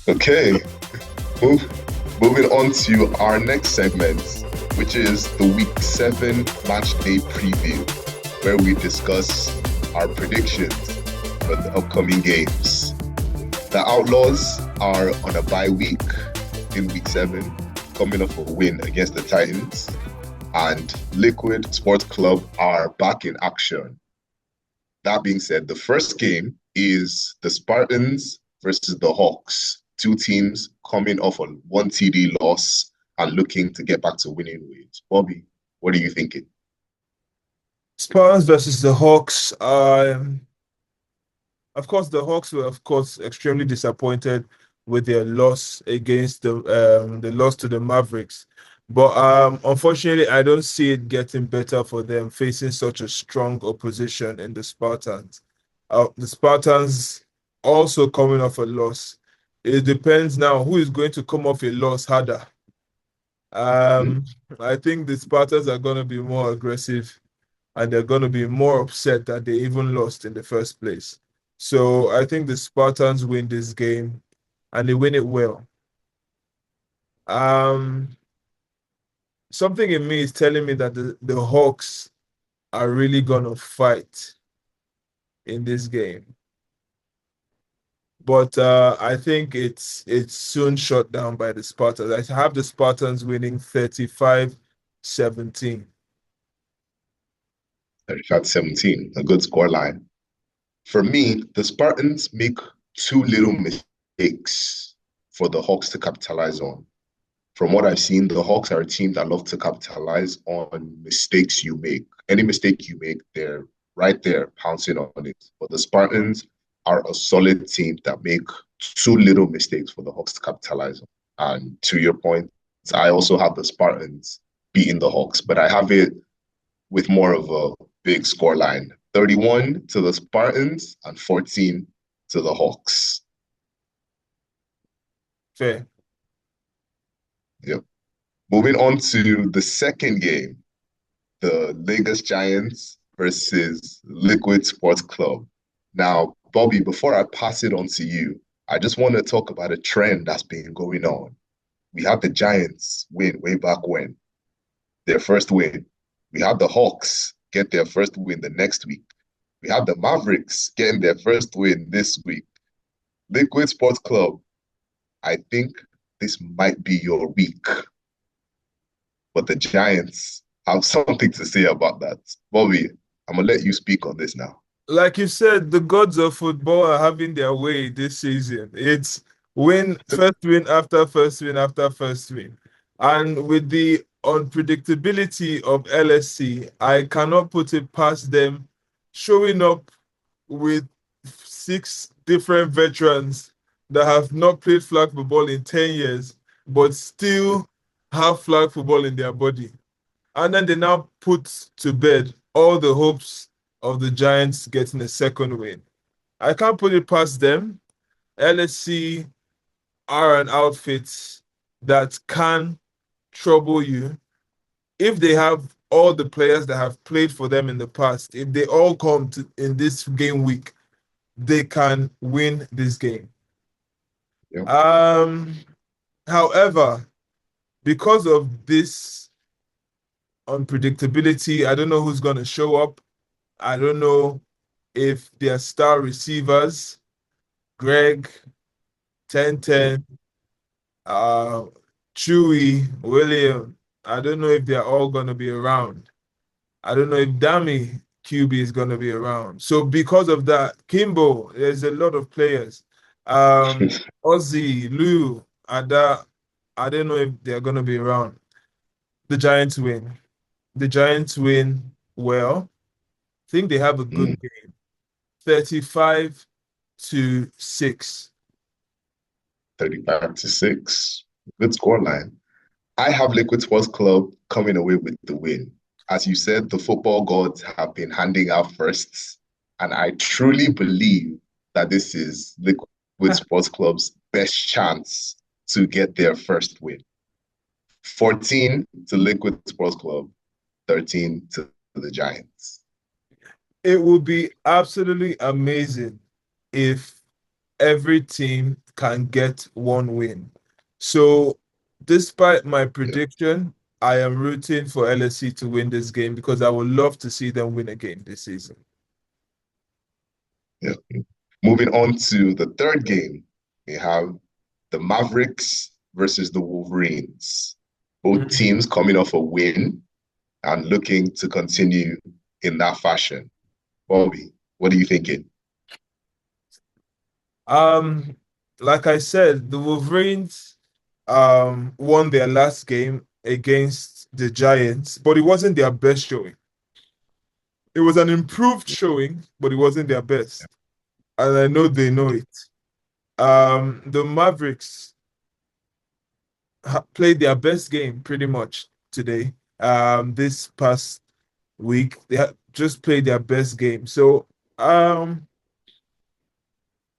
Okay, move, moving on to our next segment, which is the Week 7 Match Day Preview, where we discuss our predictions for the upcoming games. The Outlaws are on a bye week in Week 7, coming off a win against the Titans, and Liquid Sports Club are back in action. That being said, the first game is the Spartans versus the Hawks. Two teams coming off a one TD loss and looking to get back to winning ways. Bobby, what are you thinking? Spartans versus the Hawks. Of course, the Hawks were, of course, extremely disappointed with their loss against the loss to the Mavericks. But unfortunately, I don't see it getting better for them facing such a strong opposition in the Spartans. The Spartans also coming off a loss. It depends now who is going to come off a loss harder. Mm, Um, I think the Spartans are going to be more aggressive and they're going to be more upset that they even lost in the first place. So I think the Spartans win this game and they win it well. Um, Something in me is telling me that the Hawks are really going to fight in this game. But I think it's soon shut down by the Spartans. I have the Spartans winning 35-17. 35-17, a good score line. For me, the Spartans make too little mistakes for the Hawks to capitalize on. From what I've seen, the Hawks are a team that love to capitalize on mistakes you make. Any mistake you make, they're right there pouncing on it. But the Spartans are a solid team that make too little mistakes for the Hawks to capitalize on. And to your point, I also have the Spartans beating the Hawks, but I have it with more of a big score line. 31 to the Spartans and 14 to the Hawks. Fair. Yep. Moving on to the second game, the Lagos Giants versus Liquid Sports Club. Now, Bobby, before I pass it on to you, I just want to talk about a trend that's been going on. We had the Giants win way back when, their first win. We had the Hawks get their first win the next week. We had the Mavericks getting their first win this week. Liquid Sports Club, I think this might be your week, but the Giants have something to say about that. Bobby, I'm gonna let you speak on this now. Like you said, the gods of football are having their way this season. It's win after first win after first win. And with the unpredictability of LSC, I cannot put it past them showing up with six different veterans that have not played flag football in 10 years, but still have flag football in their body. And then they now put to bed all the hopes of the Giants getting a second win. I can't put it past them. LSC are an outfit that can trouble you if they have all the players that have played for them in the past. If they all come to in this game week, they can win this game. Yep. Um, However, because of this unpredictability, I don't know who's going to show up. I don't know if their star receivers, Greg, 1010, uh, Chewy, William, I don't know if they're all going to be around. I don't know if Dami QB is going to be around. So because of that, Kimbo, there's a lot of players. Ozzy, Lou, Ada, I don't know if they're going to be around. The Giants win. The Giants win well. I think they have a good Mm, game. 35-6. 35-6. Good score line. I have Liquid Sports Club coming away with the win. As you said, the football gods have been handing out firsts, and I truly believe that this is Liquid Sports Club's best chance to get their first win. 14 to Liquid Sports Club, 13 to the Giants. It would be absolutely amazing if every team can get one win. So, despite my Yeah, prediction, I am rooting for LSC to win this game because I would love to see them win again this season. yeah. Moving on to the third game, we have the Mavericks versus the Wolverines. Both Mm. teams coming off a win and looking to continue in that fashion. Bobby, what are you thinking? Um, like I said, the Wolverines won their last game against the Giants, but it wasn't their best showing. It was an improved showing, but it wasn't their best. And I know they know it. The Mavericks played their best game pretty much today. This past week, just played their best game. So, um,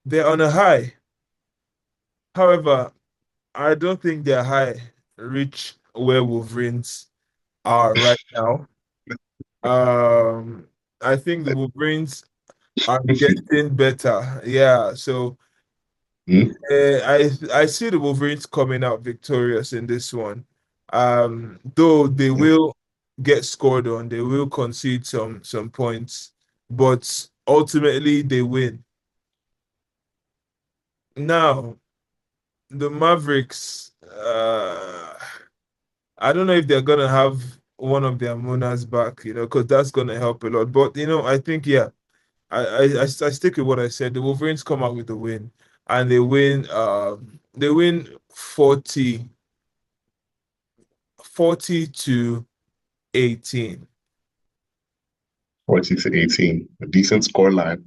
they're on a high. However, I don't think their high reach where Wolverines are right now. Um, I think the Wolverines are getting better. Yeah, so Hmm? I see the Wolverines coming out victorious in this one. Though they Yeah. will get scored on, they will concede some points, but ultimately they win. Now, the Mavericks, I don't know if they're gonna have one of their Munas back, because that's gonna help a lot. But I think yeah, I stick with what I said. The Wolverines come out with the win, and they win 40 to 18. 40 to 18, a decent score line.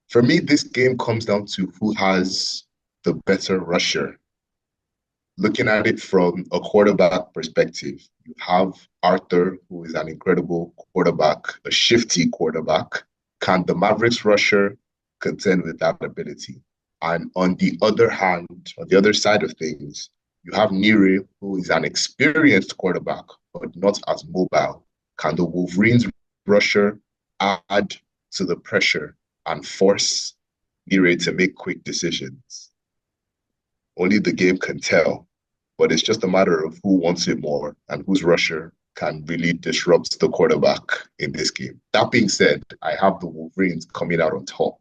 For me, this game comes down to who has the better rusher. Looking at it from a quarterback perspective, you have Arthur, who is an incredible quarterback, a shifty quarterback. Can the Mavericks rusher contend with that ability? And on the other hand, on the other side of things, you have Nire, who is an experienced quarterback, but not as mobile. Can the Wolverines rusher add to the pressure and force Nire to make quick decisions? Only the game can tell, but it's just a matter of who wants it more and whose rusher can really disrupt the quarterback in this game. That being said, I have the Wolverines coming out on top,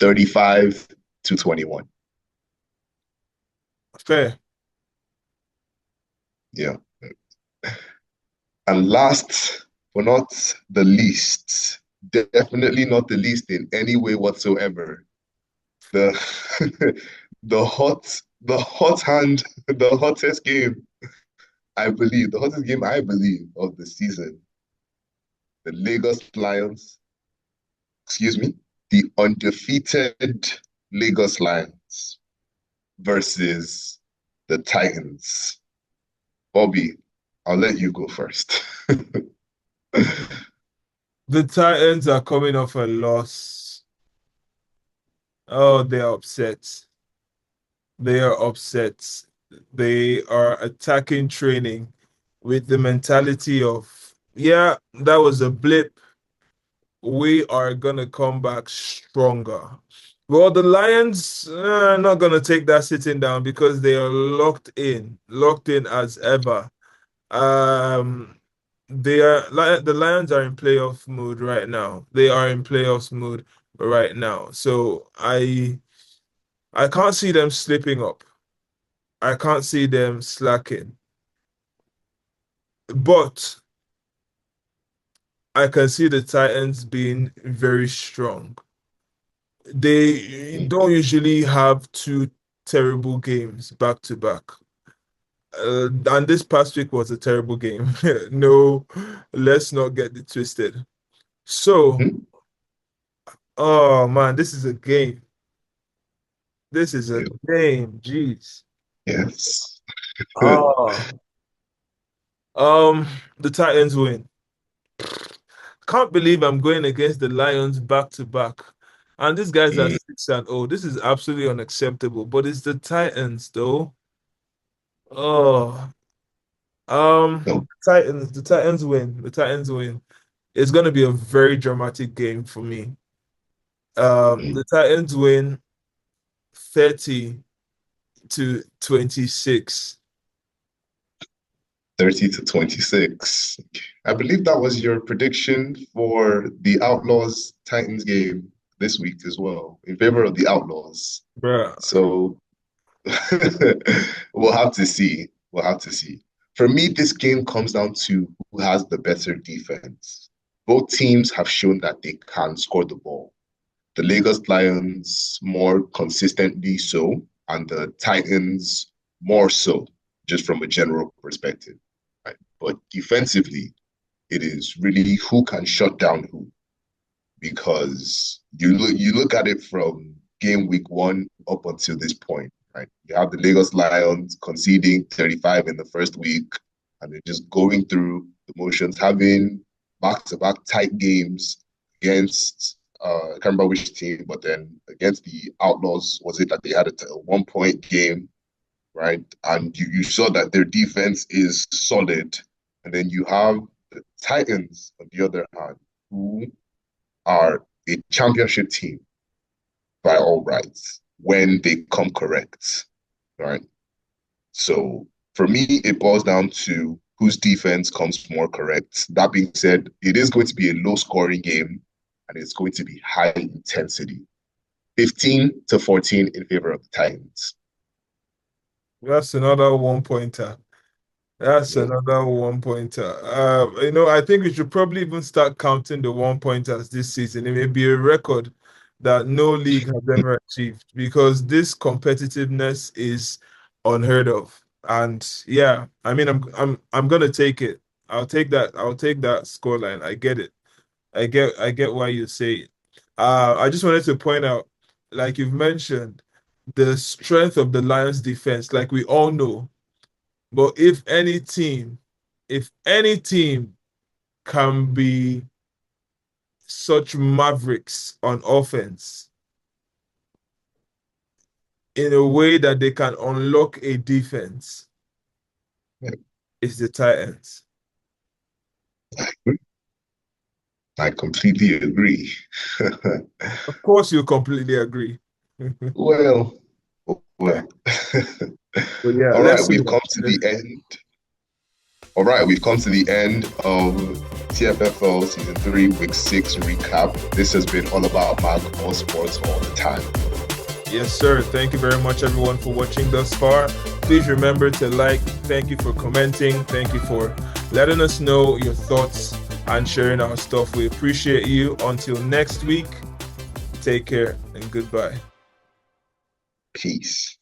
35 to 21. Fair. Yeah. And last but not the least, definitely not the least in any way whatsoever, the the hot hand, the hottest game, the hottest game I believe of the season, the Lagos Lions, excuse me, the undefeated Lagos Lions versus the Titans. Bobby, I'll let you go first. The Titans are coming off a loss. Oh, they're upset. They are upset. They are attacking training with the mentality of, yeah, that was a blip. We are gonna come back stronger. Well, the Lions are not gonna take that sitting down because they are locked in as ever. Um, the Lions are in playoff mood right now. They are in playoffs mood right now. So I can't see them slipping up. I can't see them slacking. But I can see the Titans being very strong. They don't usually have two terrible games back to back. And this past week was a terrible game. No, let's not get it twisted. So, oh man, this is a game. This is a game. Jeez. Yes. Oh, um, the Titans win. Can't believe I'm going against the Lions back to back. And these guys are 6-0. This is absolutely unacceptable. But it's the Titans, though. Oh, No. the Titans win. The Titans win. It's going to be a very dramatic game for me. The Titans win 30. to 26. 30 to 26. I believe that was your prediction for the Outlaws Titans game this week as well, in favor of the Outlaws. Bruh. So we'll have to see. We'll have to see. For me, this game comes down to who has the better defense. Both teams have shown that they can score the ball. The Lagos Lions more consistently so, and the Titans more so, just from a general perspective. Right? But defensively, it is really who can shut down who, because you look at it from game week one up until this point, right? You have the Lagos Lions conceding 35 in the first week, and they're just going through the motions, having back-to-back tight games against I can't remember which team, but then against the Outlaws, was it that they had a 1 point game, right? And you saw that their defense is solid. And then you have the Titans, on the other hand, who are a championship team by all rights when they come correct, right? So for me, it boils down to whose defense comes more correct. That being said, it is going to be a low scoring game and it's going to be high intensity. 15 to 14 in favor of the Titans. That's another 1 pointer. That's Yep. another 1 pointer. I think we should probably even start counting the 1 pointers this season. It may be a record that no league has ever achieved because this competitiveness is unheard of. And yeah, I mean, I'm gonna take it. I'll take that. I'll take that scoreline. I get it. I get why you say it. I just wanted to point out, like you've mentioned, the strength of the Lions defense, like we all know. But if any team can be such mavericks on offense in a way that they can unlock a defense, Yep. it's the Titans. I completely agree. Of course, you completely agree. Well, But well. yeah, All right, let's see we've that. come to the end. All right, we've come to the end of CFFL Season 3, Week 6 recap. This has been all about Mag Sports all the time. Yes, sir. Thank you very much, everyone, for watching thus far. Please remember to like. Thank you for commenting. Thank you for letting us know your thoughts and sharing our stuff. We appreciate you. Until next week, take care and goodbye. Peace.